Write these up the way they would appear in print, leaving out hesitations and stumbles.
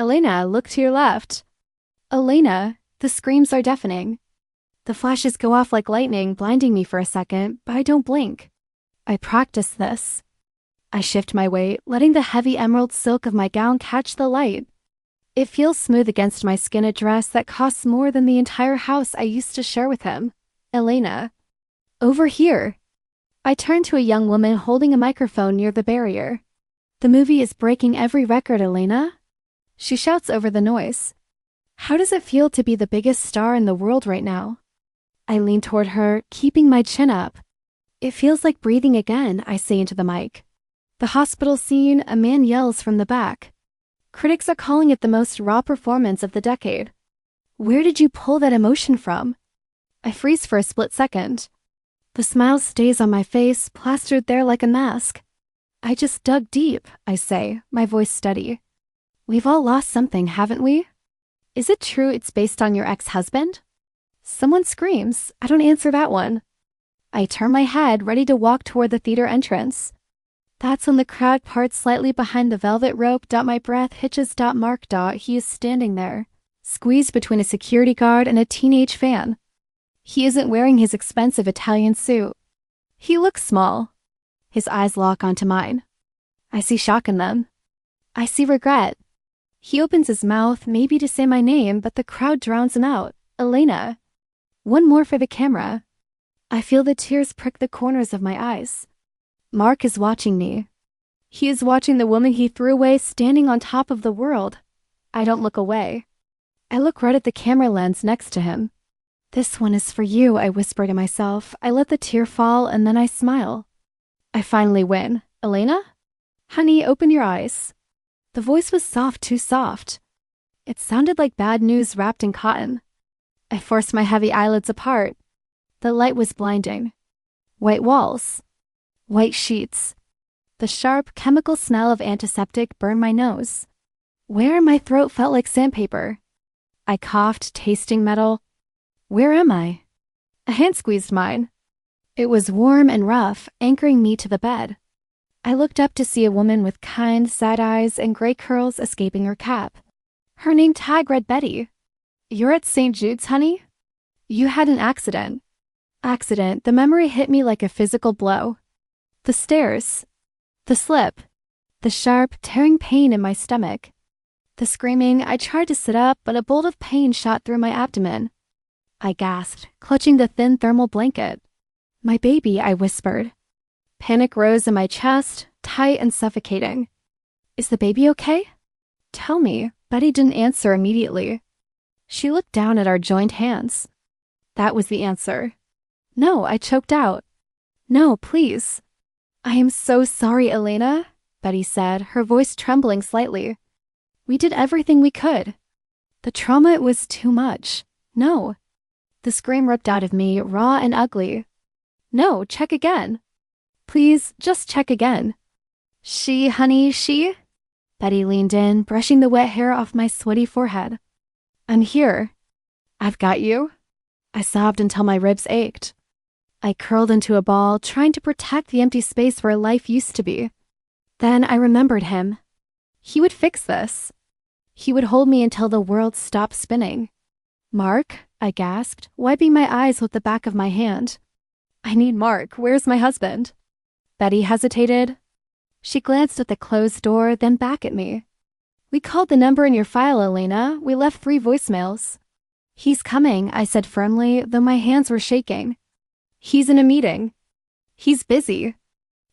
Elena, look to your left. Elena, the screams are deafening. The flashes go off like lightning, blinding me for a second, but I don't blink. I practice this. I shift my weight, letting the heavy emerald silk of my gown catch the light. It feels smooth against my skin, a dress that costs more than the entire house I used to share with him. Elena. Over here. I turn to a young woman holding a microphone near the barrier. The movie is breaking every record, Elena. She shouts over the noise. How does it feel to be the biggest star in the world right now? I lean toward her, keeping my chin up. It feels like breathing again, I say into the mic. The hospital scene, a man yells from the back. Critics are calling it the most raw performance of the decade. Where did you pull that emotion from? I freeze for a split second. The smile stays on my face, plastered there like a mask. I just dug deep, I say, my voice steady. We've all lost something, haven't we? Is it true it's based on your ex-husband? Someone screams. I don't answer that one. I turn my head, ready to walk toward the theater entrance. That's when the crowd parts slightly behind the velvet rope. My breath hitches. Mark. He is standing there, squeezed between a security guard and a teenage fan. He isn't wearing his expensive Italian suit. He looks small. His eyes lock onto mine. I see shock in them. I see regret. He opens his mouth, maybe to say my name, but the crowd drowns him out. Elena. One more for the camera. I feel the tears prick the corners of my eyes. Mark is watching me. He is watching the woman he threw away standing on top of the world. I don't look away. I look right at the camera lens next to him. This one is for you, I whisper to myself. I let the tear fall and then I smile. I finally win. Elena? Honey, open your eyes. The voice was soft, too soft. It sounded like bad news wrapped in cotton. I forced my heavy eyelids apart. The light was blinding. White walls. White sheets. The sharp, chemical smell of antiseptic burned my nose. Where in my throat felt like sandpaper. I coughed, tasting metal. Where am I? A hand squeezed mine. It was warm and rough, anchoring me to the bed. I looked up to see a woman with kind, sad eyes and gray curls escaping her cap. Her name tag read Betty. You're at St. Jude's, honey? You had an accident. Accident. The memory hit me like a physical blow. The stairs. The slip. The sharp, tearing pain in my stomach. The screaming. I tried to sit up, but a bolt of pain shot through my abdomen. I gasped, clutching the thin thermal blanket. My baby, I whispered. Panic rose in my chest, tight and suffocating. Is the baby okay? Tell me. Betty didn't answer immediately. She looked down at our joined hands. That was the answer. No, I choked out. No, please. I am so sorry, Elena, Betty said, her voice trembling slightly. We did everything we could. The trauma was too much. No. The scream ripped out of me, raw and ugly. No, check again. Please, just check again. She, honey, she? Betty leaned in, brushing the wet hair off my sweaty forehead. I'm here. I've got you. I sobbed until my ribs ached. I curled into a ball, trying to protect the empty space where life used to be. Then I remembered him. He would fix this. He would hold me until the world stopped spinning. Mark, I gasped, wiping my eyes with the back of my hand. I need Mark. Where's my husband? Betty hesitated. She glanced at the closed door, then back at me. We called the number in your file, Elena. We left 3 voicemails. He's coming, I said firmly, though my hands were shaking. He's in a meeting. He's busy.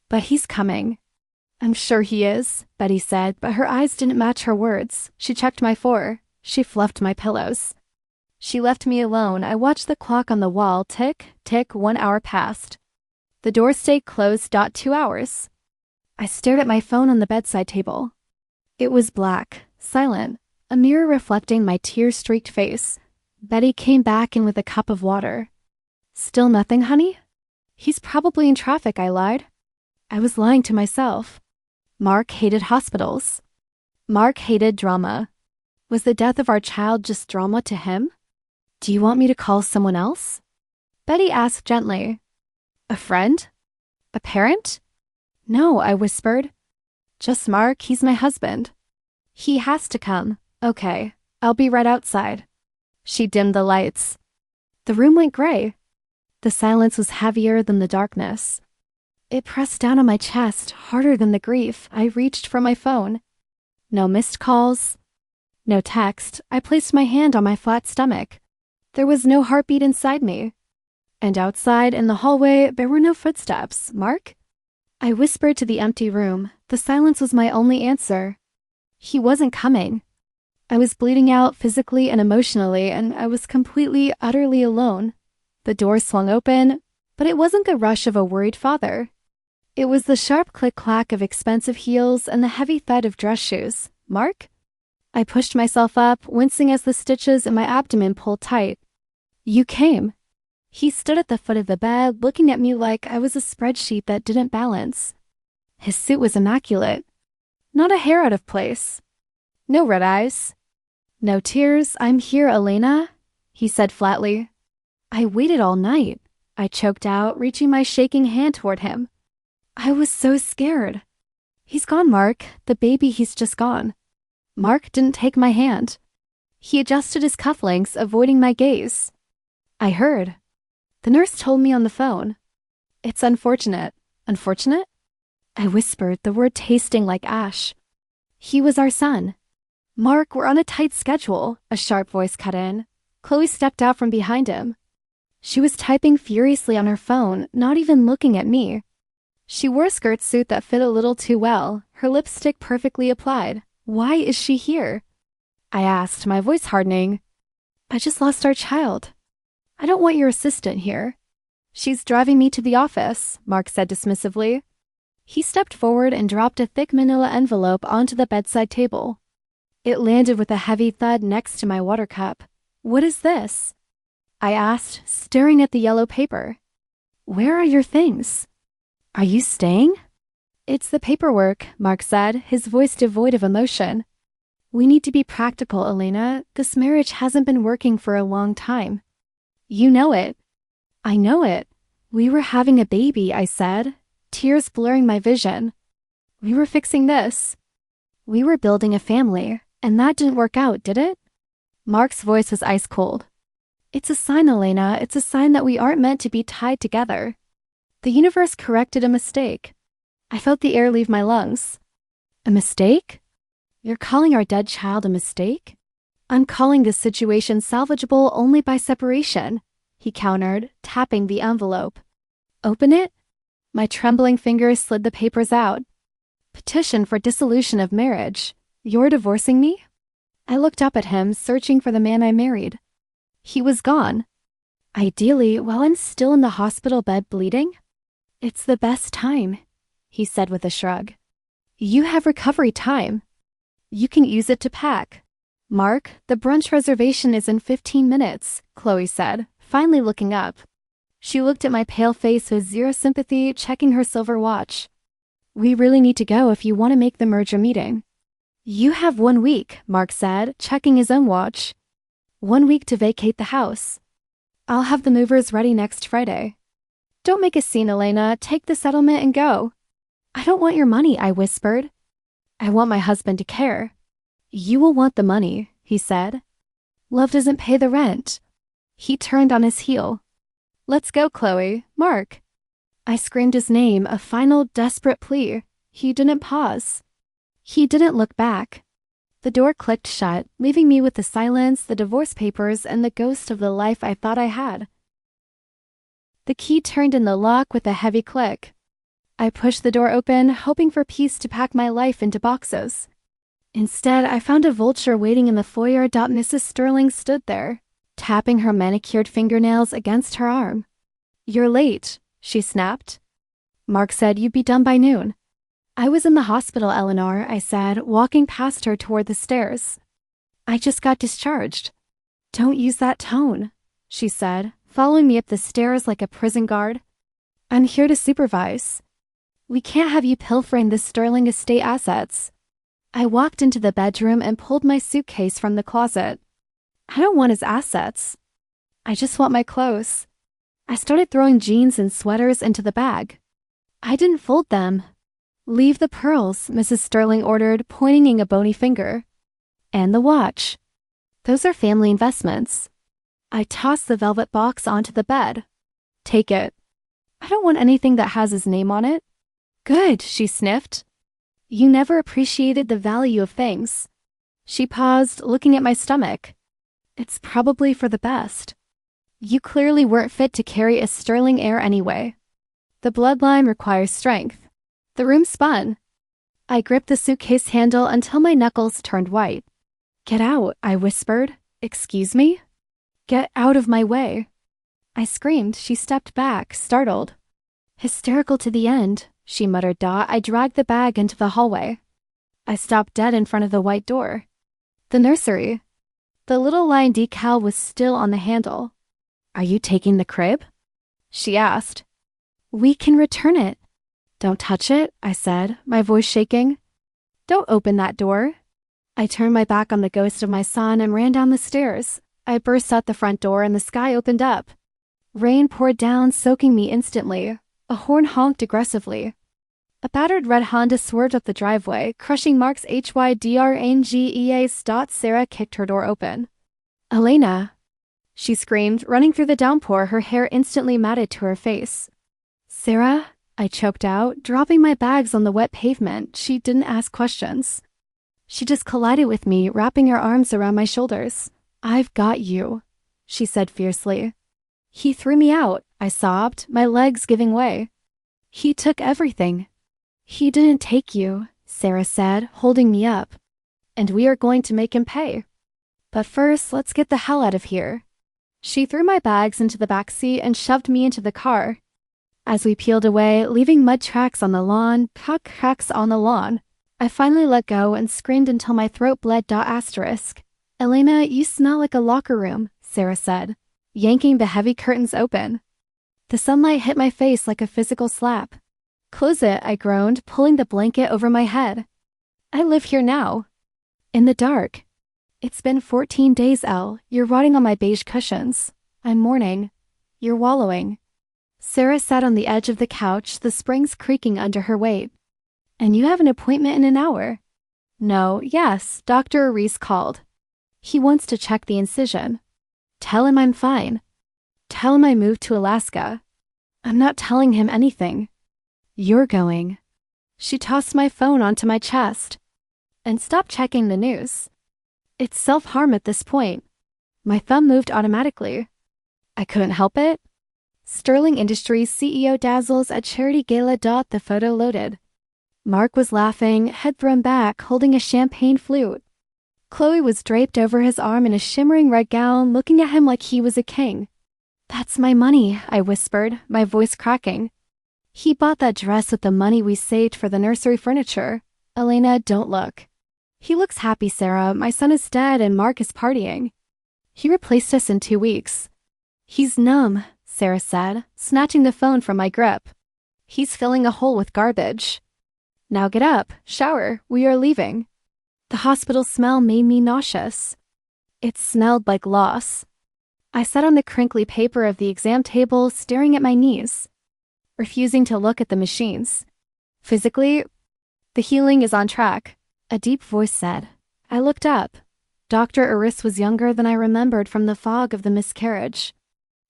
But he's coming. I'm sure he is, Betty said, but her eyes didn't match her words. She checked my 4. She fluffed my pillows. She left me alone. I watched the clock on the wall tick, tick. 1 hour passed. The door stayed closed. 2 hours. I stared at my phone on the bedside table. It was black, silent, a mirror reflecting my tear-streaked face. Betty came back in with a cup of water. Still nothing, honey? He's probably in traffic, I lied. I was lying to myself. Mark hated hospitals. Mark hated drama. Was the death of our child just drama to him? Do you want me to call someone else? Betty asked gently. A friend? A parent? No, I whispered. Just Mark, he's my husband. He has to come. Okay, I'll be right outside. She dimmed the lights. The room went gray. The silence was heavier than the darkness. It pressed down on my chest harder than the grief. I reached for my phone. No missed calls. No text. I placed my hand on my flat stomach. There was no heartbeat inside me. And outside, in the hallway, there were no footsteps. Mark? I whispered to the empty room. The silence was my only answer. He wasn't coming. I was bleeding out physically and emotionally, and I was completely, utterly alone. The door swung open, but it wasn't the rush of a worried father. It was the sharp click-clack of expensive heels and the heavy thud of dress shoes. Mark? I pushed myself up, wincing as the stitches in my abdomen pulled tight. You came. He stood at the foot of the bed, looking at me like I was a spreadsheet that didn't balance. His suit was immaculate. Not a hair out of place. No red eyes. No tears. I'm here, Elena, he said flatly. I waited all night, I choked out, reaching my shaking hand toward him. I was so scared. He's gone, Mark. The baby, he's just gone. Mark didn't take my hand. He adjusted his cufflinks, avoiding my gaze. I heard. The nurse told me on the phone. It's unfortunate. Unfortunate? I whispered, the word tasting like ash. He was our son. Mark, we're on a tight schedule, a sharp voice cut in. Chloe stepped out from behind him. She was typing furiously on her phone, not even looking at me. She wore a skirt suit that fit a little too well, her lipstick perfectly applied. Why is she here? I asked, my voice hardening. I just lost our child. I don't want your assistant here. She's driving me to the office, Mark said dismissively. He stepped forward and dropped a thick manila envelope onto the bedside table. It landed with a heavy thud next to my water cup. What is this? I asked, staring at the yellow paper. Where are your things? Are you staying? It's the paperwork, Mark said, his voice devoid of emotion. We need to be practical, Elena. This marriage hasn't been working for a long time. You know it. I know it. We were having a baby, I said, tears blurring my vision. We were fixing this. We were building a family, and that didn't work out, did it? Mark's voice was ice cold. It's a sign, Elena. It's a sign that we aren't meant to be tied together. The universe corrected a mistake. I felt the air leave my lungs. A mistake? You're calling our dead child a mistake? I'm calling this situation salvageable only by separation, he countered, tapping the envelope. Open it? My trembling fingers slid the papers out. Petition for dissolution of marriage. You're divorcing me? I looked up at him, searching for the man I married. He was gone. Ideally, while I'm still in the hospital bed bleeding? It's the best time, he said with a shrug. You have recovery time. You can use it to pack. Mark, the brunch reservation is in 15 minutes, Chloe said, finally looking up. She looked at my pale face with zero sympathy, checking her silver watch. We really need to go if you want to make the merger meeting. You have 1 week, Mark said, checking his own watch. 1 week to vacate the house. I'll have the movers ready next Friday. Don't make a scene, Elena. Take the settlement and go. I don't want your money, I whispered. I want my husband to care. You will want the money, he said. Love doesn't pay the rent. He turned on his heel. Let's go, Chloe. Mark. I screamed his name, a final desperate plea. He didn't pause. He didn't look back. The door clicked shut, leaving me with the silence, the divorce papers, and the ghost of the life I thought I had. The key turned in the lock with a heavy click. I pushed the door open, hoping for peace to pack my life into boxes. Instead, I found a vulture waiting in the foyer. Mrs. Sterling stood there, tapping her manicured fingernails against her arm. You're late, she snapped. Mark said you'd be done by noon. I was in the hospital, Eleanor, I said, walking past her toward the stairs. I just got discharged. Don't use that tone, she said, following me up the stairs like a prison guard. I'm here to supervise. We can't have you pilfering the Sterling estate assets. I walked into the bedroom and pulled my suitcase from the closet. I don't want his assets. I just want my clothes. I started throwing jeans and sweaters into the bag. I didn't fold them. Leave the pearls, Mrs. Sterling ordered, pointing a bony finger. And the watch. Those are family investments. I tossed the velvet box onto the bed. Take it. I don't want anything that has his name on it. Good, she sniffed. You never appreciated the value of things. She paused, looking at my stomach. It's probably for the best. You clearly weren't fit to carry a sterling heir anyway. The bloodline requires strength. The room spun. I gripped the suitcase handle until my knuckles turned white. Get out, I whispered. Excuse me? Get out of my way. I screamed. She stepped back, startled. Hysterical to the end, she muttered. I dragged the bag into the hallway. I stopped dead in front of the white door. The nursery. The little line decal was still on the handle. Are you taking the crib? She asked. We can return it. Don't touch it, I said, my voice shaking. Don't open that door. I turned my back on the ghost of my son and ran down the stairs. I burst out the front door and the sky opened up. Rain poured down, soaking me instantly. A horn honked aggressively. A battered red Honda swerved up the driveway, crushing Mark's HYDRANGEA's. Sarah kicked her door open. Elena, she screamed, running through the downpour, her hair instantly matted to her face. Sarah, I choked out, dropping my bags on the wet pavement. She didn't ask questions. She just collided with me, wrapping her arms around my shoulders. I've got you, she said fiercely. He threw me out, I sobbed, my legs giving way. He took everything. He didn't take you, Sarah said, holding me up. And we are going to make him pay. But first, let's get the hell out of here. She threw my bags into the back seat and shoved me into the car. As we peeled away, leaving mud tracks on the lawn, cracks on the lawn, I finally let go and screamed until my throat bled. Elena, you smell like a locker room, Sarah said, yanking the heavy curtains open. The sunlight hit my face like a physical slap. Close it, I groaned, pulling the blanket over my head. I live here now. In the dark. It's been 14 days, Elle. You're rotting on my beige cushions. I'm mourning. You're wallowing. Sarah sat on the edge of the couch, the springs creaking under her weight. And you have an appointment in an hour. No, yes, Dr. Reese called. He wants to check the incision. Tell him I'm fine. Tell him I moved to Alaska. I'm not telling him anything. You're going. She tossed my phone onto my chest. And stopped checking the news. It's self-harm at this point. My thumb moved automatically. I couldn't help it. Sterling Industries CEO dazzles at charity gala. The photo loaded. Mark was laughing, head thrown back, holding a champagne flute. Chloe was draped over his arm in a shimmering red gown, looking at him like he was a king. That's my money, I whispered, my voice cracking. He bought that dress with the money we saved for the nursery furniture. Elena, don't look. He looks happy, Sarah. My son is dead and Mark is partying. He replaced us in 2 weeks. He's numb, Sarah said, snatching the phone from my grip. He's filling a hole with garbage. Now get up, shower, we are leaving. The hospital smell made me nauseous. It smelled like loss. I sat on the crinkly paper of the exam table, staring at my knees, refusing to look at the machines. Physically, the healing is on track, a deep voice said. I looked up. Dr. Aris was younger than I remembered from the fog of the miscarriage.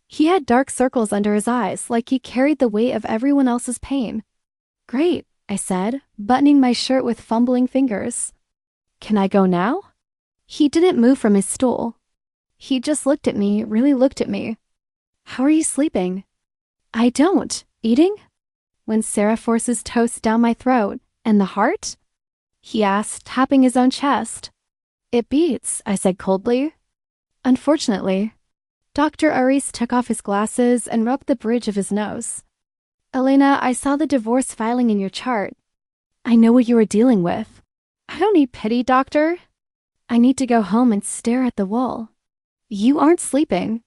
He had dark circles under his eyes, like he carried the weight of everyone else's pain. Great, I said, buttoning my shirt with fumbling fingers. Can I go now? He didn't move from his stool. He just looked at me, really looked at me. How are you sleeping? I don't. Eating? When Sarah forces toast down my throat. And the heart? He asked, tapping his own chest. It beats, I said coldly. Unfortunately. Dr. Aris took off his glasses and rubbed the bridge of his nose. Elena, I saw the divorce filing in your chart. I know what you were dealing with. I don't need pity, doctor. I need to go home and stare at the wall. You aren't sleeping.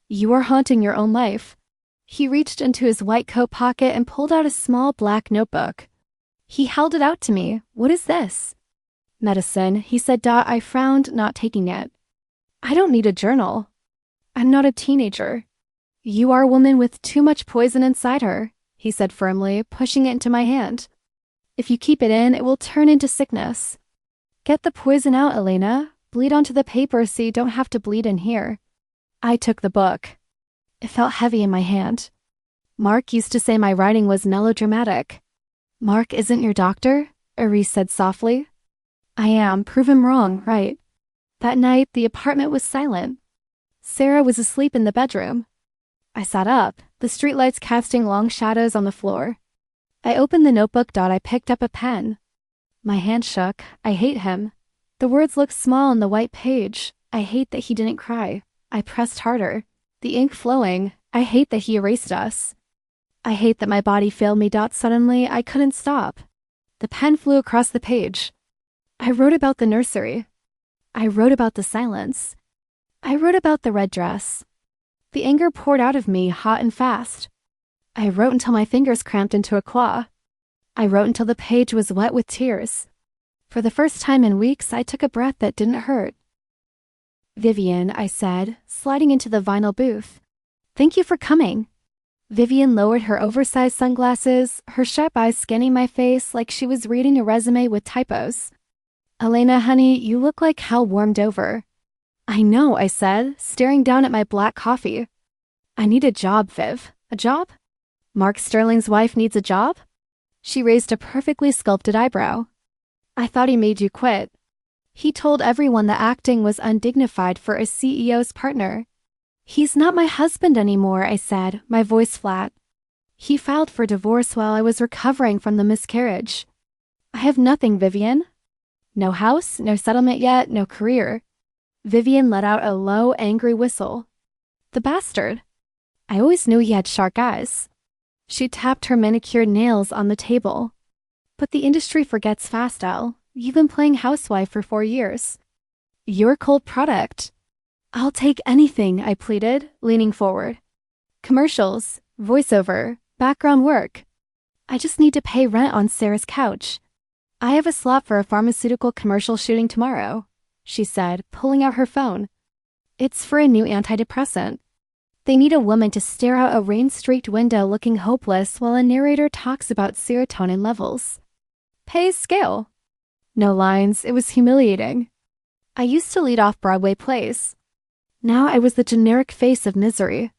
You are haunting your own life. He reached into his white coat pocket and pulled out a small black notebook. He held it out to me. What is this? Medicine, he said. I frowned, not taking it. I don't need a journal. I'm not a teenager. You are a woman with too much poison inside her, he said firmly, pushing it into my hand. If you keep it in, it will turn into sickness. Get the poison out, Elena. Bleed onto the paper so you don't have to bleed in here. I took the book. It felt heavy in my hand. Mark used to say my writing was melodramatic. Mark isn't your doctor? Aris said softly. I am. Prove him wrong, right? That night, the apartment was silent. Sarah was asleep in the bedroom. I sat up, the streetlights casting long shadows on the floor. I opened the notebook. I picked up a pen. My hand shook. I hate him. The words looked small on the white page. I hate that he didn't cry. I pressed harder. The ink flowing. I hate that he erased us. I hate that my body failed me. Suddenly, I couldn't stop. The pen flew across the page. I wrote about the nursery. I wrote about the silence. I wrote about the red dress. The anger poured out of me, hot and fast. I wrote until my fingers cramped into a claw. I wrote until the page was wet with tears. For the first time in weeks, I took a breath that didn't hurt. Vivian, I said, sliding into the vinyl booth. Thank you for coming. Vivian lowered her oversized sunglasses, her sharp eyes scanning my face like she was reading a resume with typos. Elena, honey, you look like hell warmed over. I know, I said, staring down at my black coffee. I need a job, Viv. A job? Mark Sterling's wife needs a job? She raised a perfectly sculpted eyebrow. I thought he made you quit. He told everyone that acting was undignified for a CEO's partner. He's not my husband anymore, I said, my voice flat. He filed for divorce while I was recovering from the miscarriage. I have nothing, Vivian. No house, no settlement yet, no career. Vivian let out a low, angry whistle. The bastard. I always knew he had shark eyes. She tapped her manicured nails on the table. But the industry forgets fast, Elle. You've been playing housewife for 4 years. You're a cold product. I'll take anything, I pleaded, leaning forward. Commercials, voiceover, background work. I just need to pay rent on Sarah's couch. I have a slot for a pharmaceutical commercial shooting tomorrow, she said, pulling out her phone. It's for a new antidepressant. They need a woman to stare out a rain-streaked window looking hopeless while a narrator talks about serotonin levels. Pay scale. No lines, it was humiliating. I used to lead off Broadway plays. Now I was the generic face of misery.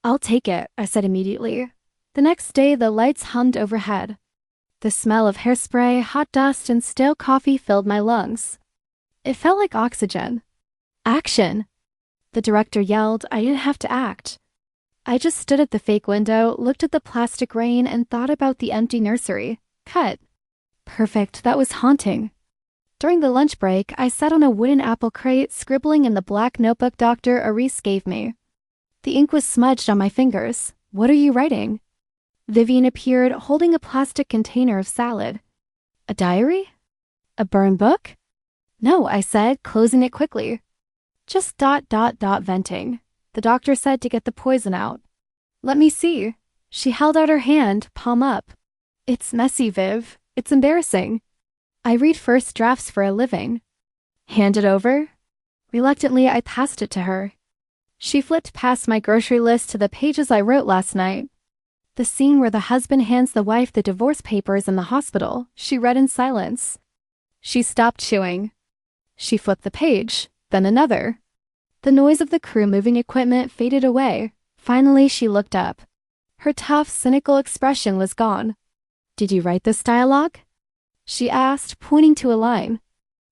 I'll take it, I said immediately. The next day, the lights hummed overhead. The smell of hairspray, hot dust, and stale coffee filled my lungs. It felt like oxygen. Action! The director yelled. I didn't have to act. I just stood at the fake window, looked at the plastic rain, and thought about the empty nursery. Cut. Perfect, that was haunting. During the lunch break, I sat on a wooden apple crate, scribbling in the black notebook Dr. Aris gave me. The ink was smudged on my fingers. What are you writing? Vivian appeared, holding a plastic container of salad. A diary? A burned book? No, I said, closing it quickly. Just ... venting. The doctor said to get the poison out. Let me see. She held out her hand, palm up. It's messy, Viv. It's embarrassing. I read first drafts for a living. Hand it over? Reluctantly, I passed it to her. She flipped past my grocery list to the pages I wrote last night. The scene where the husband hands the wife the divorce papers in the hospital, she read in silence. She stopped chewing. She flipped the page, then another. The noise of the crew moving equipment faded away. Finally, she looked up. Her tough, cynical expression was gone. Did you write this dialogue? She asked, pointing to a line.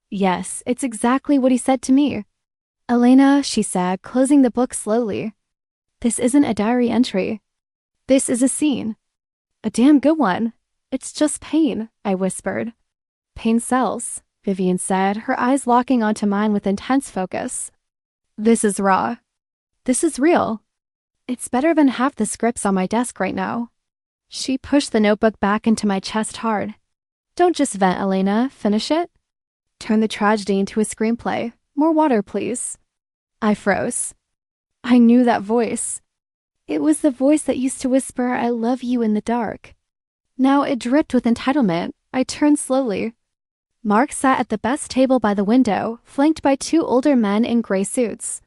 Yes, it's exactly what he said to me. Elena, she said, closing the book slowly. This isn't a diary entry. This is a scene. A damn good one. It's just pain, I whispered. Pain sells, Vivian said, her eyes locking onto mine with intense focus. This is raw. This is real. It's better than half the scripts on my desk right now. She pushed the notebook back into my chest hard. Don't just vent, Elena. Finish it. Turn the tragedy into a screenplay. More water, please. I froze. I knew that voice. It was the voice that used to whisper, I love you in the dark. Now it dripped with entitlement. I turned slowly. Mark sat at the best table by the window, flanked by 2 older men in gray suits.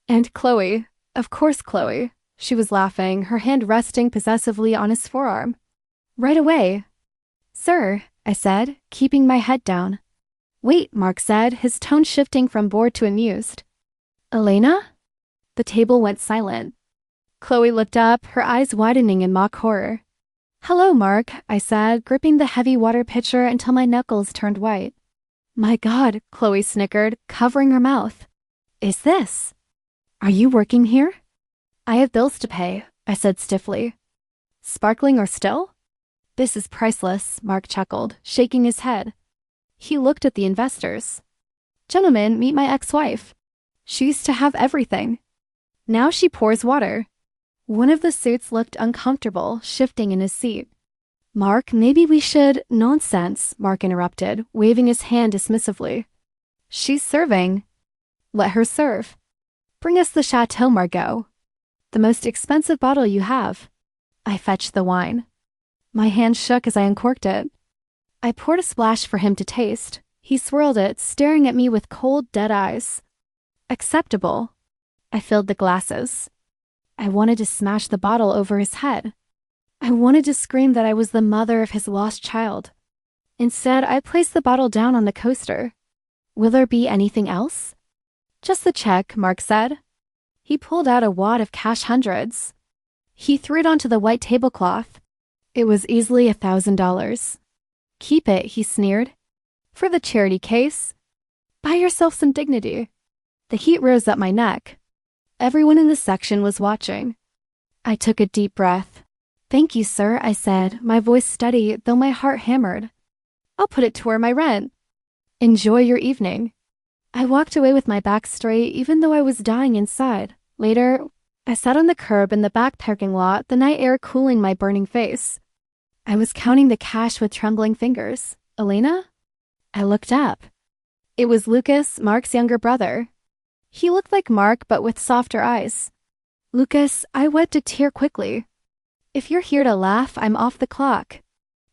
And Chloe. Of course Chloe. She was laughing, her hand resting possessively on his forearm. Right away. Sir, I said, keeping my head down. Wait, Mark said, his tone shifting from bored to amused. Elena? The table went silent. Chloe looked up, her eyes widening in mock horror. Hello, Mark, I said, gripping the heavy water pitcher until my knuckles turned white. My God, Chloe snickered, covering her mouth. Is this? Are you working here? I have bills to pay, I said stiffly. Sparkling or still? This is priceless, Mark chuckled, shaking his head. He looked at the investors. Gentlemen, meet my ex-wife. She used to have everything. Now she pours water. One of the suits looked uncomfortable, shifting in his seat. Mark, maybe we should— Nonsense, Mark interrupted, waving his hand dismissively. She's serving. Let her serve. Bring us the Chateau Margaux. The most expensive bottle you have. I fetched the wine. My hand shook as I uncorked it. I poured a splash for him to taste. He swirled it, staring at me with cold, dead eyes. Acceptable. I filled the glasses. I wanted to smash the bottle over his head. I wanted to scream that I was the mother of his lost child. Instead, I placed the bottle down on the coaster. Will there be anything else? Just the check, Mark said. He pulled out a wad of cash hundreds. He threw it onto the white tablecloth. It was easily $1,000. Keep it, he sneered. For the charity case. Buy yourself some dignity. The heat rose up my neck. Everyone in the section was watching. I took a deep breath. Thank you, sir, I said, my voice steady, though my heart hammered. I'll put it toward my rent. Enjoy your evening. I walked away with my back straight, even though I was dying inside. Later, I sat on the curb in the back parking lot, the night air cooling my burning face. I was counting the cash with trembling fingers. Elena? I looked up. It was Lucas, Mark's younger brother. He looked like Mark, but with softer eyes. Lucas, I wept a tear quickly. If you're here to laugh, I'm off the clock.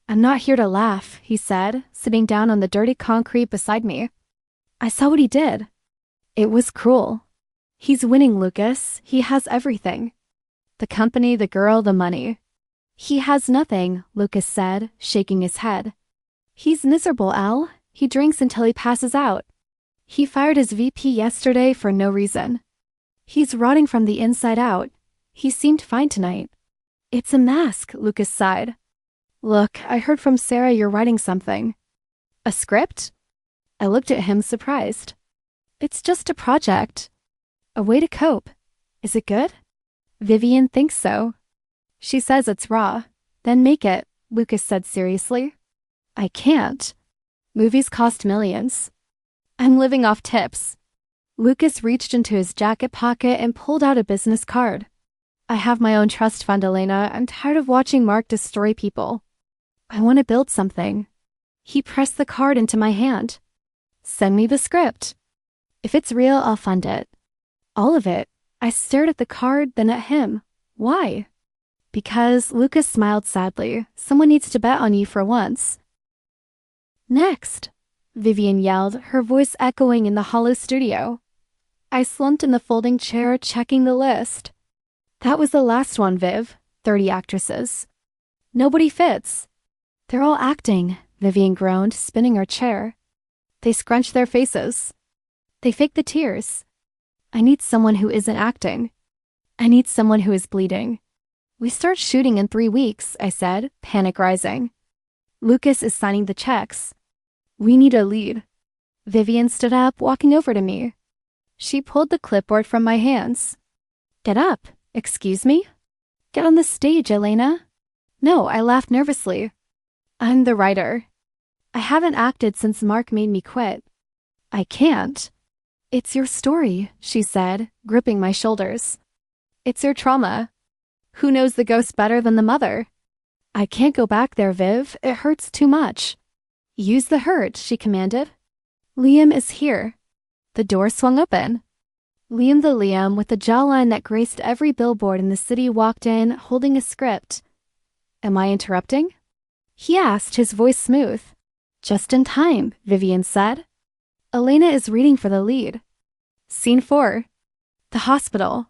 I'm not here to laugh, he said, sitting down on the dirty concrete beside me. I saw what he did. It was cruel. He's winning, Lucas. He has everything. The company, the girl, the money. He has nothing, Lucas said, shaking his head. He's miserable, Al. He drinks until he passes out. He fired his VP yesterday for no reason. He's rotting from the inside out. He seemed fine tonight. It's a mask, Lucas sighed. Look, I heard from Sarah you're writing something. A script? I looked at him surprised. It's just a project. A way to cope. Is it good? Vivian thinks so. She says it's raw. Then make it, Lucas said seriously. I can't. Movies cost millions. I'm living off tips. Lucas reached into his jacket pocket and pulled out a business card. I have my own trust fund, Elena. I'm tired of watching Mark destroy people. I want to build something. He pressed the card into my hand. Send me the script. If it's real, I'll fund it. All of it. I stared at the card, then at him. Why? Because, Lucas smiled sadly, someone needs to bet on you for once. Next, Vivian yelled, her voice echoing in the hollow studio. I slumped in the folding chair, checking the list. That was the last one, Viv. 30 actresses. Nobody fits. They're all acting, Vivian groaned, spinning her chair. They scrunch their faces. They fake the tears. I need someone who isn't acting. I need someone who is bleeding. We start shooting in 3 weeks, I said, panic rising. Lucas is signing the checks. We need a lead. Vivian stood up, walking over to me. She pulled the clipboard from my hands. Get up. Excuse me? Get on the stage, Elena. No, I laughed nervously. I'm the writer. I haven't acted since Mark made me quit. I can't. It's your story, she said, gripping my shoulders. It's your trauma. Who knows the ghost better than the mother? I can't go back there, Viv. It hurts too much. Use the hurt, she commanded. Liam is here. The door swung open. Liam the Liam, with the jawline that graced every billboard in the city, walked in, holding a script. Am I interrupting? He asked, his voice smooth. Just in time, Vivian said. Elena is reading for the lead. Scene 4. The hospital.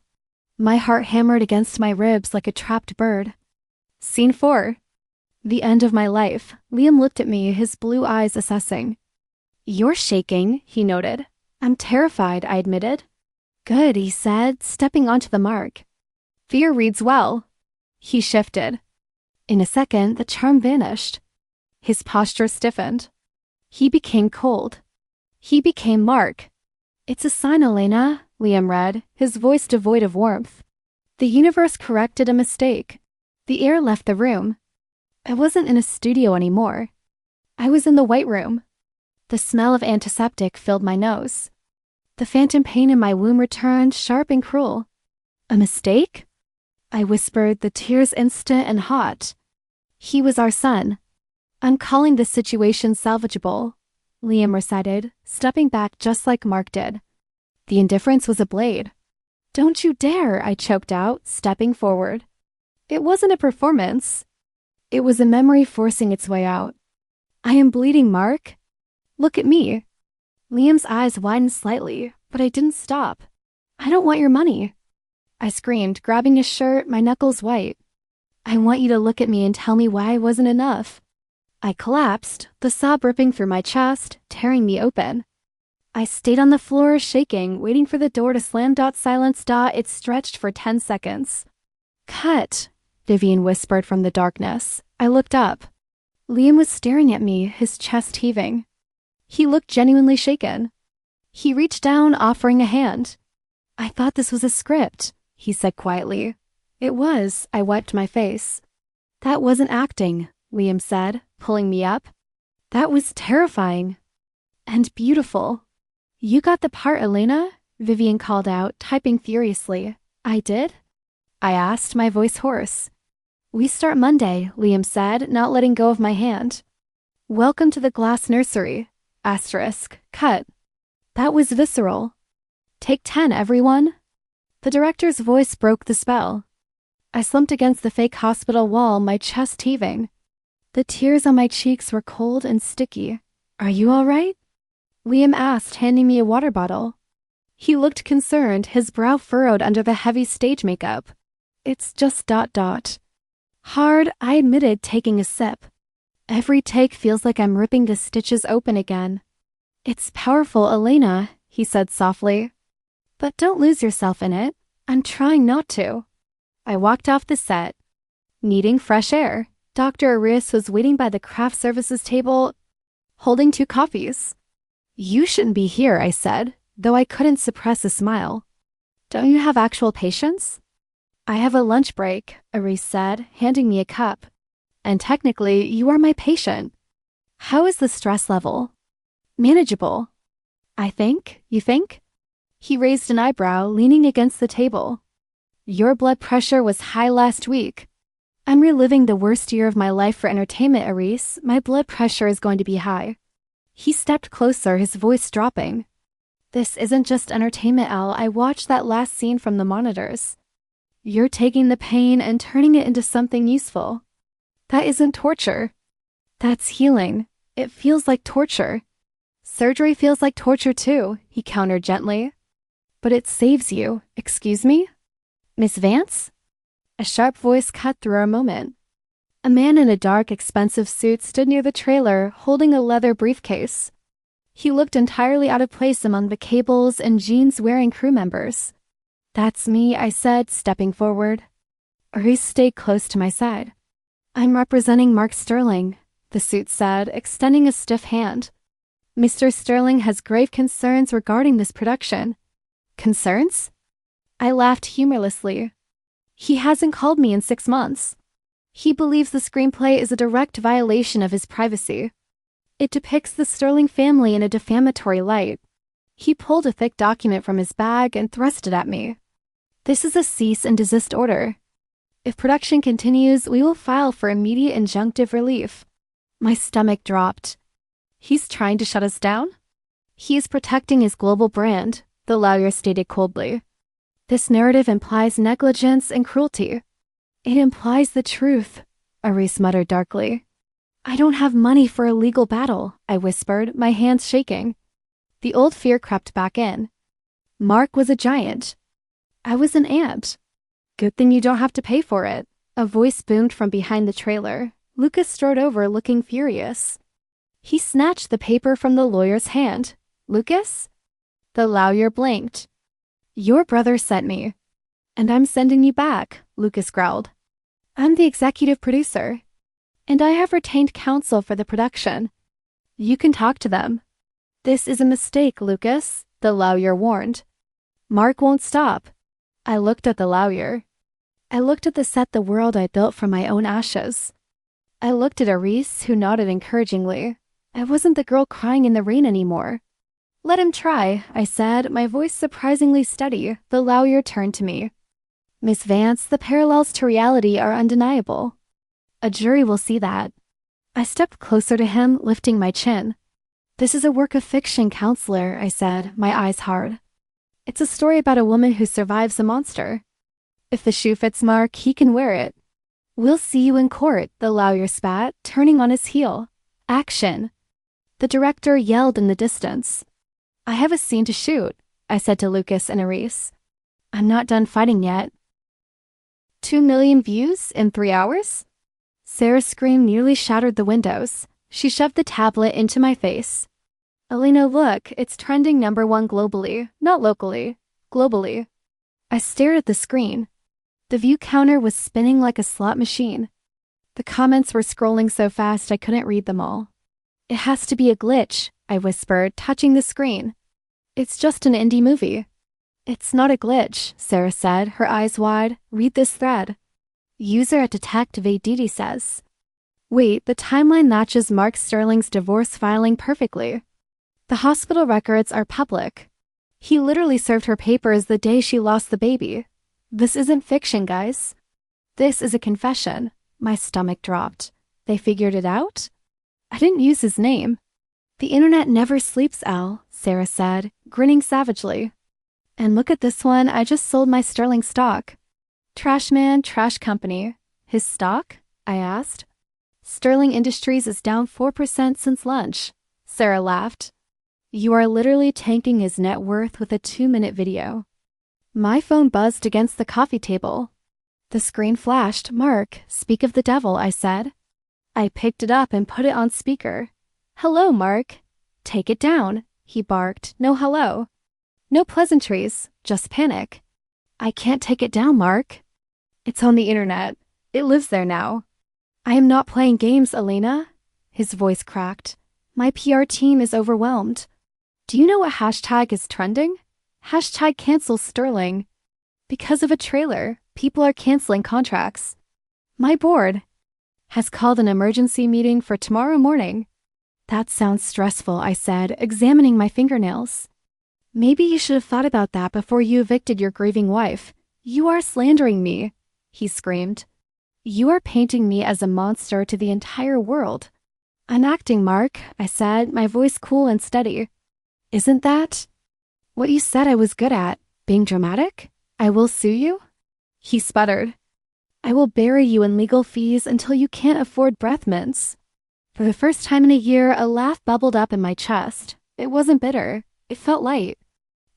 My heart hammered against my ribs like a trapped bird. Scene 4. The end of my life. Liam looked at me, his blue eyes assessing. You're shaking, he noted. I'm terrified, I admitted. Good, he said, stepping onto the mark. Fear reads well. He shifted. In a second, the charm vanished. His posture stiffened. He became cold. He became Mark. It's a sign, Elena, Liam read, his voice devoid of warmth. The universe corrected a mistake. The air left the room. I wasn't in a studio anymore. I was in the White Room. The smell of antiseptic filled my nose. The phantom pain in my womb returned, sharp and cruel. A mistake? I whispered, the tears instant and hot. He was our son. I'm calling this situation salvageable, Liam recited, stepping back just like Mark did. The indifference was a blade. Don't you dare, I choked out, stepping forward. It wasn't a performance. It was a memory forcing its way out. I am bleeding, Mark. Look at me. Liam's eyes widened slightly, but I didn't stop. I don't want your money. I screamed, grabbing his shirt, my knuckles white. I want you to look at me and tell me why I wasn't enough. I collapsed, the sob ripping through my chest, tearing me open. I stayed on the floor, shaking, waiting for the door to slam. Silence. It stretched for 10 seconds. Cut, Vivian whispered from the darkness. I looked up. Liam was staring at me, his chest heaving. He looked genuinely shaken. He reached down, offering a hand. I thought this was a script, he said quietly. It was, I wiped my face. That wasn't acting, Liam said, pulling me up. That was terrifying. And beautiful. You got the part, Elena, Vivian called out, typing furiously. I did? I asked, my voice hoarse. We start Monday, Liam said, not letting go of my hand. Welcome to the glass nursery. Cut. That was visceral. Take 10, everyone. The director's voice broke the spell. I slumped against the fake hospital wall, my chest heaving. The tears on my cheeks were cold and sticky. Are you all right? Liam asked, handing me a water bottle. He looked concerned, his brow furrowed under the heavy stage makeup. It's just ... Hard, I admitted, taking a sip. Every take feels like I'm ripping the stitches open again. It's powerful, Elena, he said softly. But don't lose yourself in it. I'm trying not to. I walked off the set. Needing fresh air, Dr. Arias was waiting by the craft services table, holding 2 coffees. You shouldn't be here, I said, though I couldn't suppress a smile. Don't you have actual patients? I have a lunch break, Arias said, handing me a cup. And technically, you are my patient. How is the stress level? Manageable. I think, you think? He raised an eyebrow, leaning against the table. Your blood pressure was high last week. I'm reliving the worst year of my life for entertainment, Arias. My blood pressure is going to be high. He stepped closer, his voice dropping. This isn't just entertainment, Al. I watched that last scene from the monitors. You're taking the pain and turning it into something useful. That isn't torture. That's healing. It feels like torture. Surgery feels like torture too, he countered gently. But it saves you. Excuse me? Miss Vance? A sharp voice cut through our moment. A man in a dark, expensive suit stood near the trailer, holding a leather briefcase. He looked entirely out of place among the cables and jeans-wearing crew members. That's me, I said, stepping forward. Arias stayed close to my side. I'm representing Mark Sterling, the suit said, extending a stiff hand. Mr. Sterling has grave concerns regarding this production. Concerns? I laughed humorlessly. He hasn't called me in 6 months. He believes the screenplay is a direct violation of his privacy. It depicts the Sterling family in a defamatory light. He pulled a thick document from his bag and thrust it at me. This is a cease and desist order. If production continues, we will file for immediate injunctive relief. My stomach dropped. He's trying to shut us down? He is protecting his global brand, the lawyer stated coldly. This narrative implies negligence and cruelty. It implies the truth, Arias muttered darkly. I don't have money for a legal battle, I whispered, my hands shaking. The old fear crept back in. Mark was a giant. I was an ant. Good thing you don't have to pay for it. A voice boomed from behind the trailer. Lucas strode over, looking furious. He snatched the paper from the lawyer's hand. Lucas? The lawyer blinked. Your brother sent me. And I'm sending you back, Lucas growled. I'm the executive producer. And I have retained counsel for the production. You can talk to them. This is a mistake, Lucas, the lawyer warned. Mark won't stop. I looked at the lawyer. I looked at the set the world I built from my own ashes. I looked at Aris, who nodded encouragingly. I wasn't the girl crying in the rain anymore. Let him try, I said, my voice surprisingly steady. The lawyer turned to me. Miss Vance, the parallels to reality are undeniable. A jury will see that. I stepped closer to him, lifting my chin. This is a work of fiction, counselor, I said, my eyes hard. It's a story about a woman who survives a monster. If the shoe fits Mark, he can wear it. We'll see you in court, the lawyer spat, turning on his heel. Action. The director yelled in the distance. I have a scene to shoot, I said to Lucas and Aris. I'm not done fighting yet. 2 million views in 3 hours? Sarah's scream nearly shattered the windows. She shoved the tablet into my face. Elena, look, it's trending #1 globally, not locally, globally. I stared at the screen. The view counter was spinning like a slot machine. The comments were scrolling so fast I couldn't read them all. It has to be a glitch, I whispered, touching the screen. It's just an indie movie. It's not a glitch, Sarah said, her eyes wide. Read this thread. User at Detective ADD says. Wait, the timeline matches Mark Sterling's divorce filing perfectly. The hospital records are public. He literally served her papers the day she lost the baby. This isn't fiction, guys. This is a confession. My stomach dropped. They figured it out? I didn't use his name. The internet never sleeps, Al, Sarah said, grinning savagely. And look at this one, I just sold my Sterling stock. Trash man, trash company. His stock? I asked. Sterling Industries is down 4% since lunch. Sarah laughed. You are literally tanking his net worth with a 2-minute video. My phone buzzed against the coffee table. The screen flashed. Mark, speak of the devil, I said. I picked it up and put it on speaker. Hello, Mark. Take it down, he barked. No hello. No pleasantries, just panic. I can't take it down, Mark. It's on the internet. It lives there now. I am not playing games, Elena. His voice cracked. My PR team is overwhelmed. Do you know what hashtag is trending? Hashtag cancel Sterling. Because of a trailer, people are canceling contracts. My board has called an emergency meeting for tomorrow morning. That sounds stressful, I said, examining my fingernails. Maybe you should have thought about that before you evicted your grieving wife. You are slandering me, he screamed. You are painting me as a monster to the entire world. I'm acting, Mark, I said, my voice cool and steady. Isn't that what you said I was good at, being dramatic? I will sue you? He sputtered. I will bury you in legal fees until you can't afford breath mints. For the first time in a year, a laugh bubbled up in my chest. It wasn't bitter. It felt light.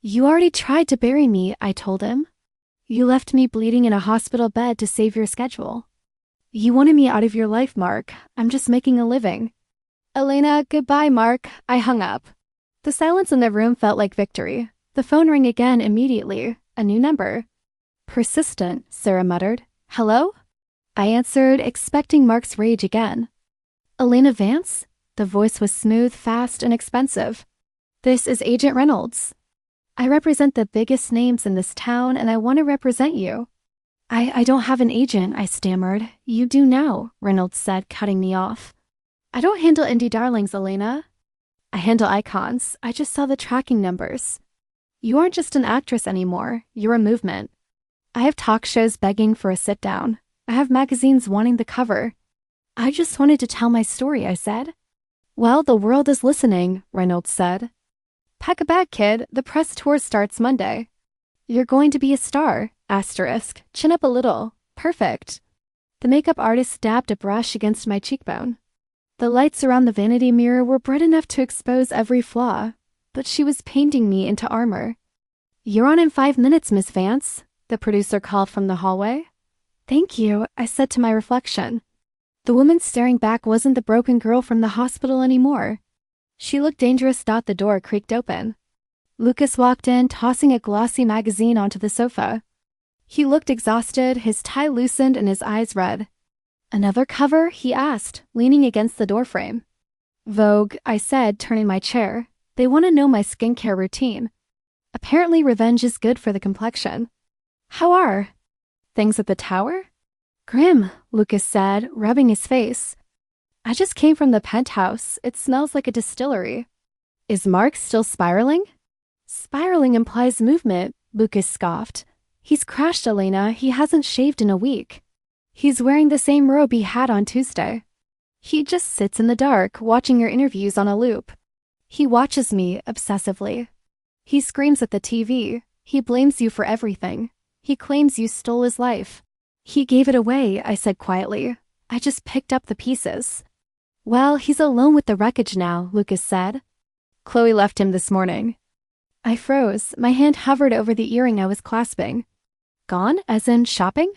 You already tried to bury me, I told him. You left me bleeding in a hospital bed to save your schedule. You wanted me out of your life, Mark. I'm just making a living. Elena, goodbye, Mark. I hung up. The silence in the room felt like victory. The phone rang again immediately. A new number. Persistent, Sarah muttered. Hello? I answered, expecting Mark's rage again. Elena Vance? The voice was smooth, fast, and expensive. This is Agent Reynolds. I represent the biggest names in this town, and I want to represent you. I don't have an agent, I stammered. You do now, Reynolds said, cutting me off. I don't handle indie darlings, Elena. I handle icons. I just saw the tracking numbers. You aren't just an actress anymore. You're a movement. I have talk shows begging for a sit-down. I have magazines wanting the cover. I just wanted to tell my story, I said. Well, the world is listening, Reynolds said. Pack a bag, kid. The press tour starts Monday. You're going to be a star. Asterisk. Chin up a little. Perfect. The makeup artist dabbed a brush against my cheekbone. The lights around the vanity mirror were bright enough to expose every flaw, but she was painting me into armor. You're on in 5 minutes, Miss Vance, the producer called from the hallway. Thank you, I said to my reflection. The woman staring back wasn't the broken girl from the hospital anymore. She looked dangerous. The door creaked open. Lucas walked in, tossing a glossy magazine onto the sofa. He looked exhausted, his tie loosened and his eyes red. "Another cover?" he asked, leaning against the doorframe. "Vogue," I said, turning my chair. "They want to know my skincare routine. Apparently revenge is good for the complexion." "How are things at the tower?" "Grim," Lucas said, rubbing his face. "I just came from the penthouse. It smells like a distillery." "Is Mark still spiraling?" "Spiraling implies movement," Lucas scoffed. "He's crashed, Elena. He hasn't shaved in a week. He's wearing the same robe he had on Tuesday. He just sits in the dark, watching your interviews on a loop. He watches me obsessively. He screams at the TV. He blames you for everything. He claims you stole his life." "He gave it away," I said quietly. "I just picked up the pieces." "Well, he's alone with the wreckage now," Lucas said. "Chloe left him this morning." I froze. My hand hovered over the earring I was clasping. "Gone? As in shopping?"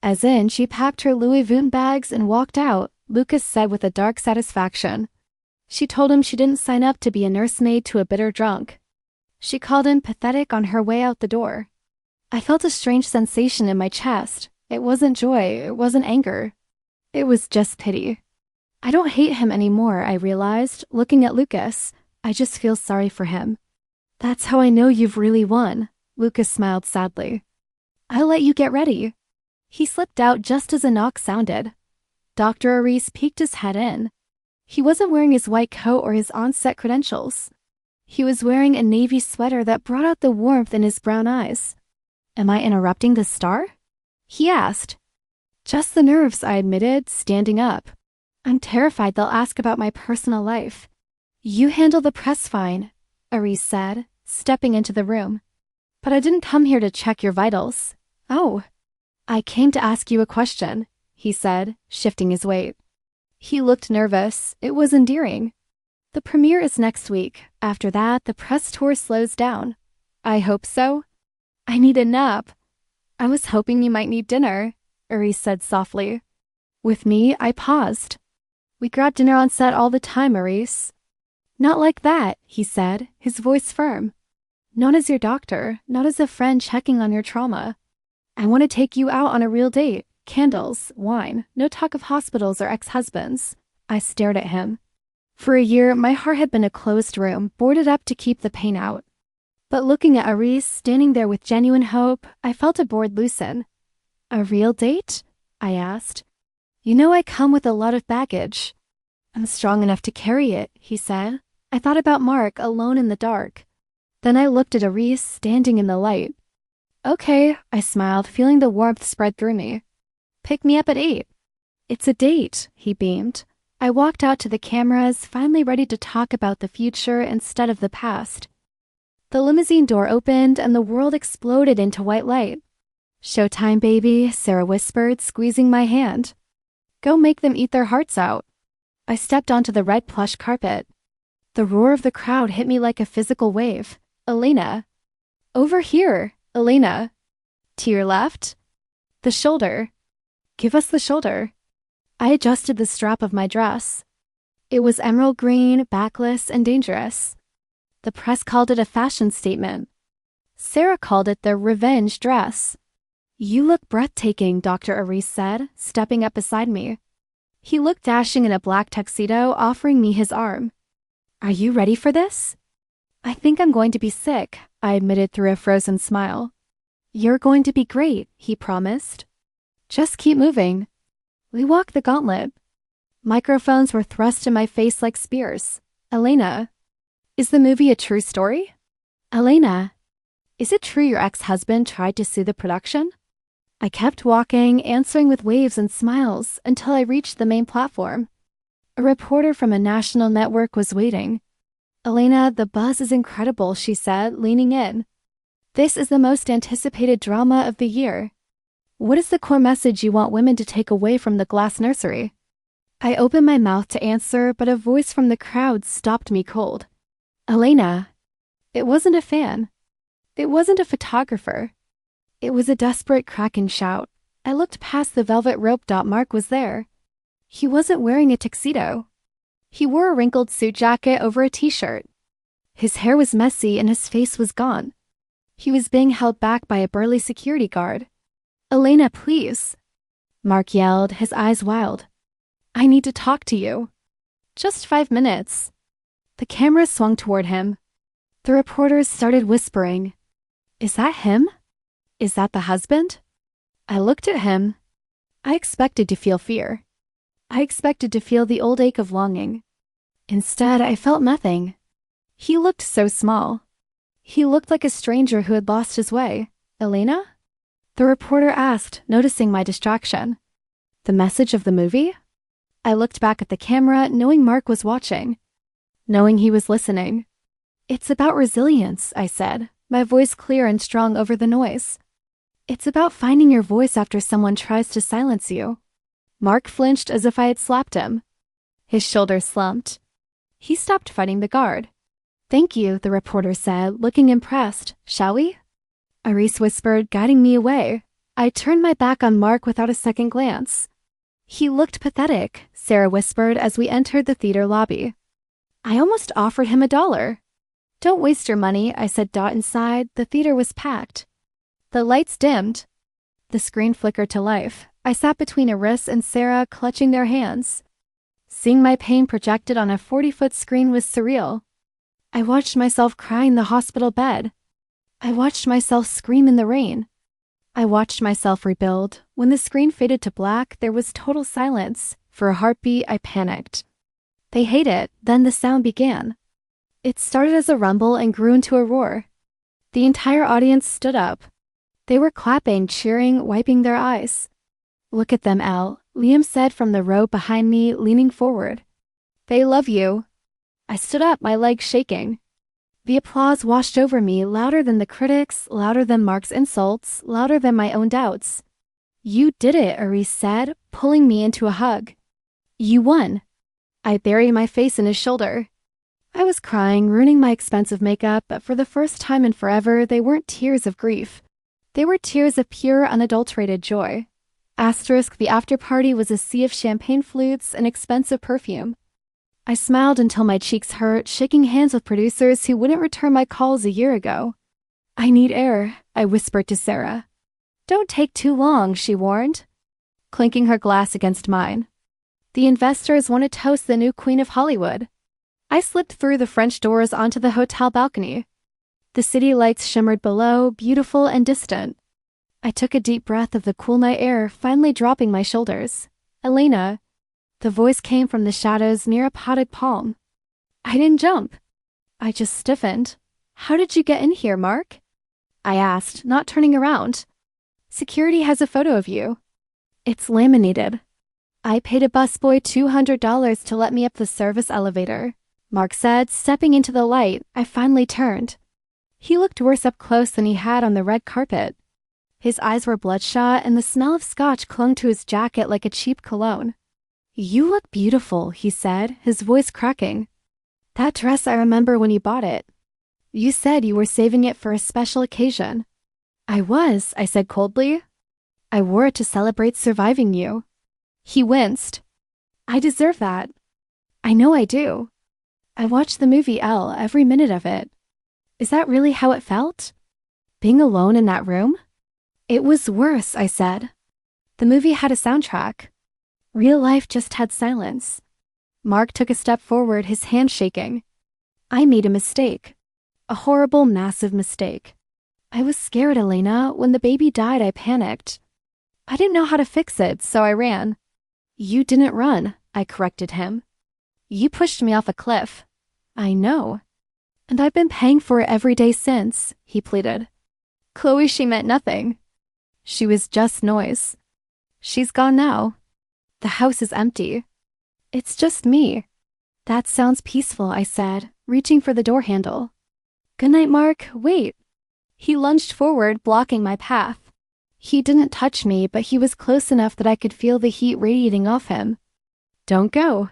"As in, she packed her Louis Vuitton bags and walked out," Lucas said with a dark satisfaction. "She told him she didn't sign up to be a nursemaid to a bitter drunk. She called him pathetic on her way out the door." I felt a strange sensation in my chest. It wasn't joy, it wasn't anger. It was just pity. I don't hate him anymore, I realized, looking at Lucas. I just feel sorry for him. "That's how I know you've really won," Lucas smiled sadly. "I'll let you get ready." He slipped out just as a knock sounded. Dr. Aris peeked his head in. He wasn't wearing his white coat or his on-set credentials. He was wearing a navy sweater that brought out the warmth in his brown eyes. "Am I interrupting the star?" he asked. "Just the nerves," I admitted, standing up. "I'm terrified they'll ask about my personal life." "You handle the press fine," Aris said, stepping into the room. "But I didn't come here to check your vitals." "Oh." "I came to ask you a question," he said, shifting his weight. He looked nervous. It was endearing. "The premiere is next week. After that, the press tour slows down." "I hope so." "I need a nap." "I was hoping you might need dinner," Aris said softly. With me, I paused. "We grab dinner on set all the time, Aris." "Not like that," he said, his voice firm. "Not as your doctor, not as a friend checking on your trauma. I want to take you out on a real date. Candles, wine, no talk of hospitals or ex-husbands." I stared at him. For a year, my heart had been a closed room, boarded up to keep the pain out. But looking at Aris, standing there with genuine hope, I felt a board loosen. "A real date?" I asked. "You know I come with a lot of baggage." "I'm strong enough to carry it," he said. I thought about Mark alone in the dark. Then I looked at Aris standing in the light. "Okay," I smiled, feeling the warmth spread through me. "Pick me up at 8. "It's a date," he beamed. I walked out to the cameras, finally ready to talk about the future instead of the past. The limousine door opened and the world exploded into white light. "Showtime, baby," Sarah whispered, squeezing my hand. "Go make them eat their hearts out." I stepped onto the red plush carpet. The roar of the crowd hit me like a physical wave. "Elena." "Over here, Elena." "To your left." "The shoulder." "Give us the shoulder." I adjusted the strap of my dress. It was emerald green, backless, and dangerous. The press called it a fashion statement. Sarah called it the revenge dress. "You look breathtaking," Dr. Aris said, stepping up beside me. He looked dashing in a black tuxedo, offering me his arm. "Are you ready for this?" "I think I'm going to be sick," I admitted through a frozen smile. "You're going to be great," he promised. "Just keep moving." We walked the gauntlet. Microphones were thrust in my face like spears. "Elena, is the movie a true story?" "Elena, is it true your ex-husband tried to sue the production?" I kept walking, answering with waves and smiles, until I reached the main platform. A reporter from a national network was waiting. "Elena, the buzz is incredible," she said, leaning in. "This is the most anticipated drama of the year. What is the core message you want women to take away from the glass nursery?" I opened my mouth to answer, but a voice from the crowd stopped me cold. "Elena." It wasn't a fan. It wasn't a photographer. It was a desperate crack and shout. I looked past the velvet rope. Mark was there. He wasn't wearing a tuxedo. He wore a wrinkled suit jacket over a t-shirt. His hair was messy and his face was gone. He was being held back by a burly security guard. "Elena, please," Mark yelled, his eyes wild. "I need to talk to you." "Just 5 minutes." The camera swung toward him. The reporters started whispering. "Is that him? Is that the husband?" I looked at him. I expected to feel fear. I expected to feel the old ache of longing. Instead, I felt nothing. He looked so small. He looked like a stranger who had lost his way. "Elena?" The reporter asked, noticing my distraction. "The message of the movie?" I looked back at the camera, knowing Mark was watching, knowing he was listening. "It's about resilience," I said, my voice clear and strong over the noise. "It's about finding your voice after someone tries to silence you." Mark flinched as if I had slapped him. His shoulders slumped. He stopped fighting the guard. "Thank you," the reporter said, looking impressed. "Shall we?" Aris whispered, guiding me away. I turned my back on Mark without a second glance. "He looked pathetic," Sarah whispered as we entered the theater lobby. I almost offered him $1. "Don't waste your money," I said. Inside, the theater was packed. The lights dimmed. The screen flickered to life. I sat between Aris and Sarah, clutching their hands. Seeing my pain projected on a 40-foot screen was surreal. I watched myself cry in the hospital bed. I watched myself scream in the rain. I watched myself rebuild. When the screen faded to black, there was total silence. For a heartbeat, I panicked. "They hate it." Then the sound began. It started as a rumble and grew into a roar. The entire audience stood up. They were clapping, cheering, wiping their eyes. "Look at them, Elle," Liam said from the row behind me, leaning forward. "They love you." I stood up, my legs shaking. The applause washed over me, louder than the critics, louder than Mark's insults, louder than my own doubts. "You did it," Aris said, pulling me into a hug. "You won." I buried my face in his shoulder. I was crying, ruining my expensive makeup, but for the first time in forever, they weren't tears of grief. They were tears of pure, unadulterated joy. The after party was a sea of champagne flutes and expensive perfume. I smiled until my cheeks hurt, shaking hands with producers who wouldn't return my calls a year ago. "I need air," I whispered to Sarah. "Don't take too long," she warned, clinking her glass against mine. "The investors want to toast the new Queen of Hollywood." I slipped through the French doors onto the hotel balcony. The city lights shimmered below, beautiful and distant. I took a deep breath of the cool night air, finally dropping my shoulders. "Elena." The voice came from the shadows near a potted palm. I didn't jump. I just stiffened. "How did you get in here, Mark?" I asked, not turning around. "Security has a photo of you. It's laminated. I paid a busboy $200 to let me up the service elevator," Mark said, stepping into the light. I finally turned. He looked worse up close than he had on the red carpet. His eyes were bloodshot, and the smell of scotch clung to his jacket like a cheap cologne. "You look beautiful," he said, his voice cracking. "That dress, I remember when you bought it. You said you were saving it for a special occasion." "I was," I said coldly. "I wore it to celebrate surviving you." He winced. "I deserve that." "I know I do. I watched the movie Elle, every minute of it." "Is that really how it felt? Being alone in that room?" "It was worse," I said. "The movie had a soundtrack. Real life just had silence." Mark took a step forward, his hand shaking. "I made a mistake. A horrible, massive mistake. I was scared, Elena. When the baby died, I panicked. I didn't know how to fix it, so I ran." "You didn't run," I corrected him. "You pushed me off a cliff." "I know. And I've been paying for it every day since," he pleaded. "Chloe, she meant nothing. She was just noise. She's gone now. The house is empty. It's just me." "That sounds peaceful," I said, reaching for the door handle. "Good night, Mark. Wait." He lunged forward, blocking my path. He didn't touch me, but he was close enough that I could feel the heat radiating off him. "Don't go.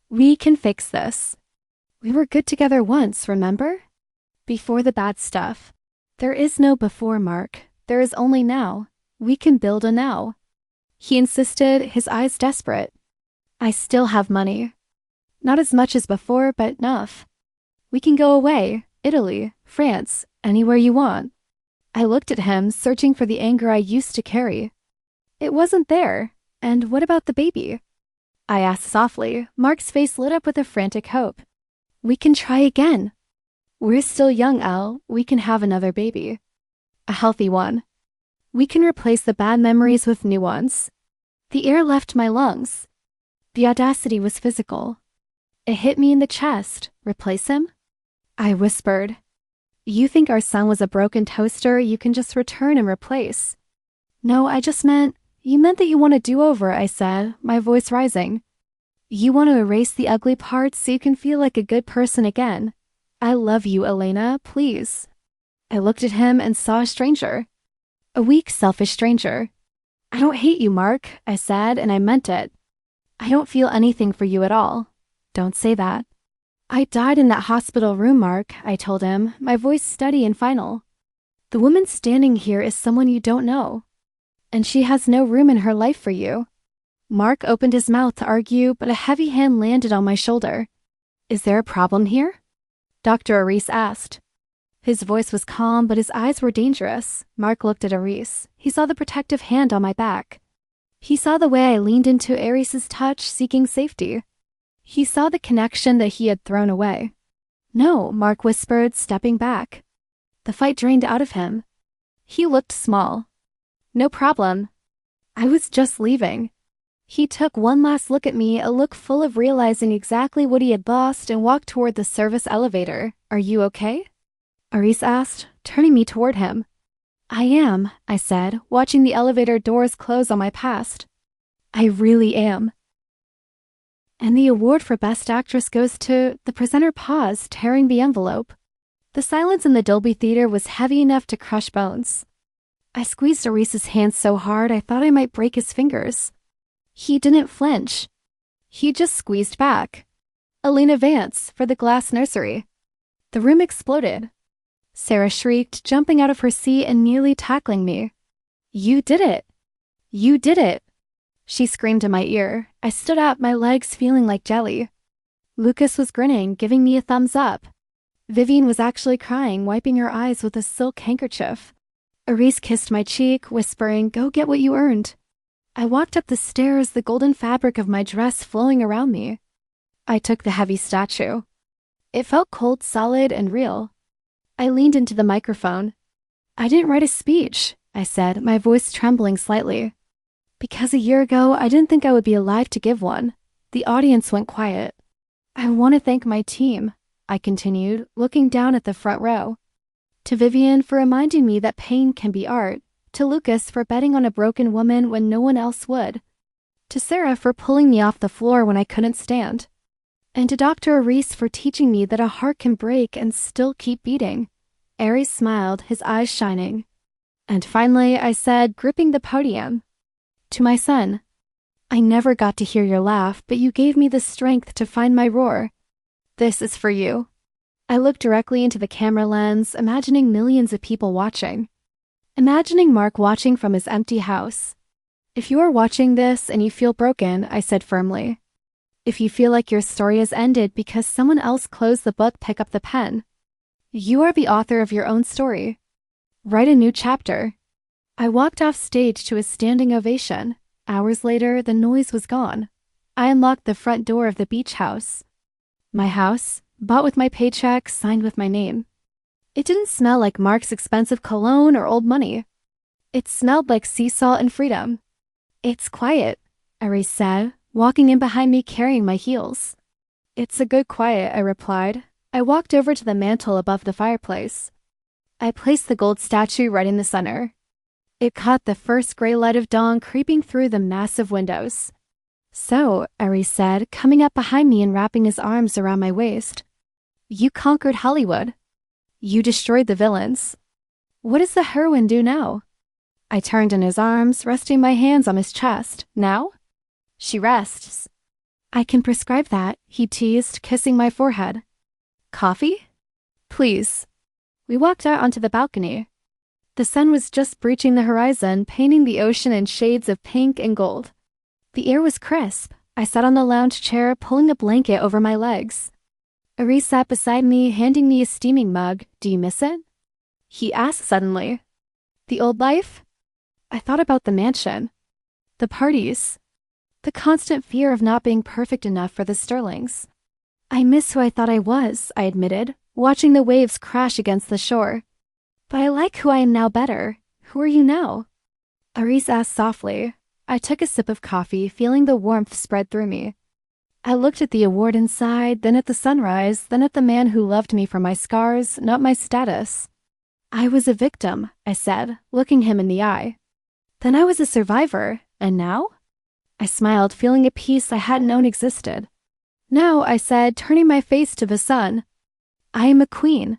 We can fix this. We were good together once, remember? Before the bad stuff. There is no before, Mark. There is only now. We can build a now." He insisted, his eyes desperate. I still have money. Not as much as before, but enough. We can go away, Italy, France, anywhere you want. I looked at him, searching for the anger I used to carry. It wasn't there. And what about the baby? I asked softly. Mark's face lit up with a frantic hope. We can try again. We're still young, Al. We can have another baby. A healthy one. We can replace the bad memories with new ones. The air left my lungs. The audacity was physical. It hit me in the chest. Replace him? I whispered. You think our son was a broken toaster you can just return and replace? No, you meant that you want a do-over, I said, my voice rising. You want to erase the ugly parts so you can feel like a good person again. I love you, Elena, please. I looked at him and saw a stranger. A weak, selfish stranger. I don't hate you, Mark, I said, and I meant it. I don't feel anything for you at all. Don't say that. I died in that hospital room, Mark, I told him, my voice steady and final. The woman standing here is someone you don't know. And she has no room in her life for you. Mark opened his mouth to argue, but a heavy hand landed on my shoulder. Is there a problem here? Dr. Aris asked. His voice was calm, but his eyes were dangerous. Mark looked at Aris. He saw the protective hand on my back. He saw the way I leaned into Aris's touch, seeking safety. He saw the connection that he had thrown away. No, Mark whispered, stepping back. The fight drained out of him. He looked small. No problem. I was just leaving. He took one last look at me, a look full of realizing exactly what he had lost, and walked toward the service elevator. Are you okay? Aris asked, turning me toward him. I am, I said, watching the elevator doors close on my past. I really am. And the award for Best Actress goes to... The presenter paused, tearing the envelope. The silence in the Dolby Theater was heavy enough to crush bones. I squeezed Aris's hand so hard I thought I might break his fingers. He didn't flinch. He just squeezed back. Elena Vance for the Glass Nursery. The room exploded. Sarah shrieked, jumping out of her seat and nearly tackling me. You did it. You did it. She screamed in my ear. I stood up, my legs feeling like jelly. Lucas was grinning, giving me a thumbs up. Vivian was actually crying, wiping her eyes with a silk handkerchief. Aris kissed my cheek, whispering, "Go get what you earned." I walked up the stairs, the golden fabric of my dress flowing around me. I took the heavy statue. It felt cold, solid, and real. I leaned into the microphone. I didn't write a speech, I said, my voice trembling slightly. Because a year ago, I didn't think I would be alive to give one. The audience went quiet. I want to thank my team, I continued, looking down at the front row. To Vivian for reminding me that pain can be art. To Lucas for betting on a broken woman when no one else would. To Sarah for pulling me off the floor when I couldn't stand. And to Dr. Aris for teaching me that a heart can break and still keep beating. Aries smiled, his eyes shining. And finally, I said, gripping the podium, to my son, I never got to hear your laugh, but you gave me the strength to find my roar. This is for you. I looked directly into the camera lens, imagining millions of people watching. Imagining Mark watching from his empty house. If you are watching this and you feel broken, I said firmly. If you feel like your story has ended because someone else closed the book, pick up the pen. You are the author of your own story. Write a new chapter. I walked off stage to a standing ovation. Hours later, the noise was gone. I unlocked the front door of the beach house. My house, bought with my paycheck, signed with my name. It didn't smell like Mark's expensive cologne or old money. It smelled like sea salt and freedom. It's quiet, Aris said, walking in behind me carrying my heels. It's a good quiet, I replied. I walked over to the mantel above the fireplace. I placed the gold statue right in the center. It caught the first gray light of dawn creeping through the massive windows. So, Aris said, coming up behind me and wrapping his arms around my waist. You conquered Hollywood. You destroyed the villains. What does the heroine do now? I turned in his arms, resting my hands on his chest. Now? She rests. I can prescribe that, he teased, kissing my forehead. Coffee? Please. We walked out onto the balcony. The sun was just breaching the horizon, painting the ocean in shades of pink and gold. The air was crisp, I sat on the lounge chair, pulling a blanket over my legs. Aris sat beside me, handing me a steaming mug. Do you miss it? He asked suddenly. The old life? I thought about the mansion. The parties. The constant fear of not being perfect enough for the Sterlings. I miss who I thought I was, I admitted, watching the waves crash against the shore. But I like who I am now better. Who are you now? Aris asked softly. I took a sip of coffee, feeling the warmth spread through me. I looked at the award inside, then at the sunrise, then at the man who loved me for my scars, not my status. I was a victim, I said, looking him in the eye. Then I was a survivor, and now? I smiled, feeling a peace I hadn't known existed. Now, I said, turning my face to the sun, I am a queen.